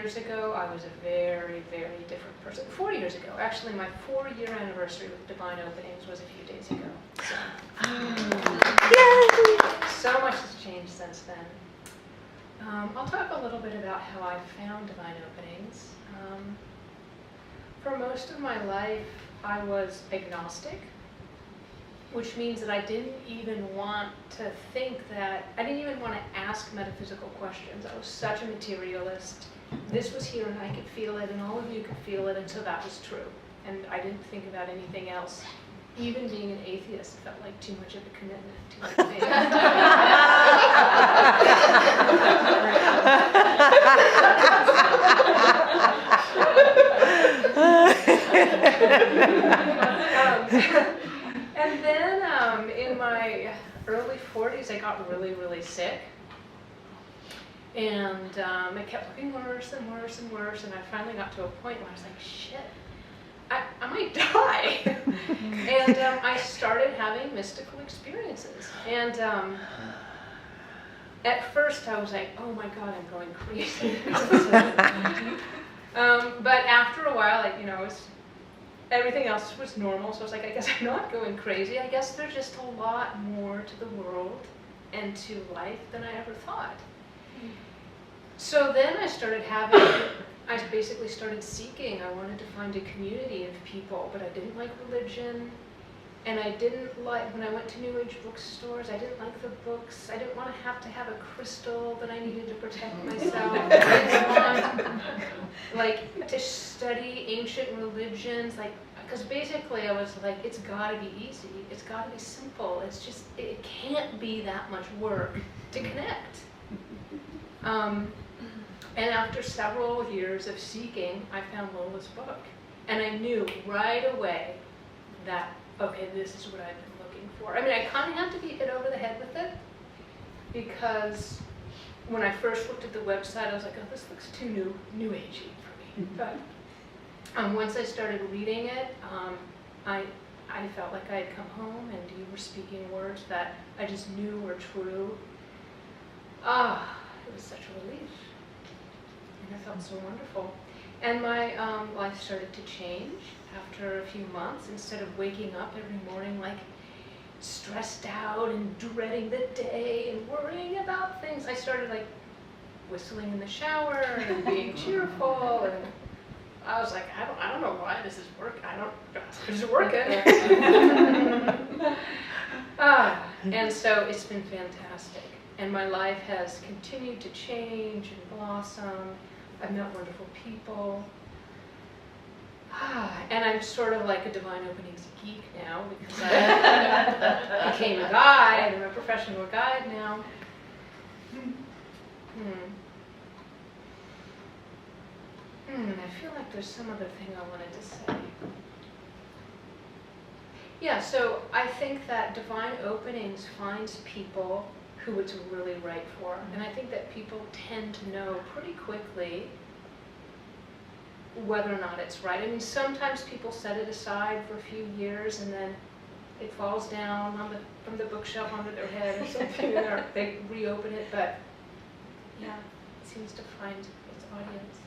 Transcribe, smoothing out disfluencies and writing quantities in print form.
years ago, I was a very, very different person. 4 years ago, actually, my 4-year anniversary with Divine Openings was a few days ago. So much has changed since then. I'll talk a little bit about how I found Divine Openings. For most of my life, I was agnostic, which means that I didn't even want to think that, I didn't even want to ask metaphysical questions. I was such a materialist. This was here and I could feel it and all of you could feel it, and so that was true. And I didn't think about anything else. Even being an atheist felt like too much of a commitment to my faith. And then in my early 40s, I got really, really sick. And it kept looking worse and worse and worse. And I finally got to a point where I was like, shit, I might die. And I started having mystical experiences. And at first I was like, oh my God, I'm going crazy. But after a while, like, everything else was normal, so I was like, I guess I'm not going crazy. I guess there's just a lot more to the world and to life than I ever thought. So then I basically started seeking. I wanted to find a community of people, but I didn't like religion. And I didn't like, when I went to New Age bookstores, I didn't like the books. I didn't want to have a crystal that I needed to protect myself. I didn't want, to study ancient religions, because basically I was like, it's got to be easy. It's got to be simple. It's just, it can't be that much work to connect. And after several years of seeking, I found Lola's book. And I knew right away that, okay, this is what I've been looking for. I mean, I kind of had to be hit over the head with it, because when I first looked at the website, I was like, oh, this looks too new agey for me. But once I started reading it, I felt like I had come home, and you were speaking words that I just knew were true. It was such a relief. And it felt so wonderful. And my life started to change after a few months. Instead of waking up every morning stressed out and dreading the day and worrying about things, I started whistling in the shower and being cheerful. And I was like, I don't know why this is working. It's working. And so it's been fantastic. And my life has continued to change and blossom. I've met wonderful people. And I'm sort of like a Divine Openings geek now, because I became a guide. I'm a professional guide now. I feel like there's some other thing I wanted to say. Yeah, so I think that Divine Openings finds people who it's really right for. And I think that people tend to know pretty quickly whether or not it's right. I mean, sometimes people set it aside for a few years and then it falls down from the bookshelf onto their head or something, or they reopen it, but yeah, it seems to find its audience.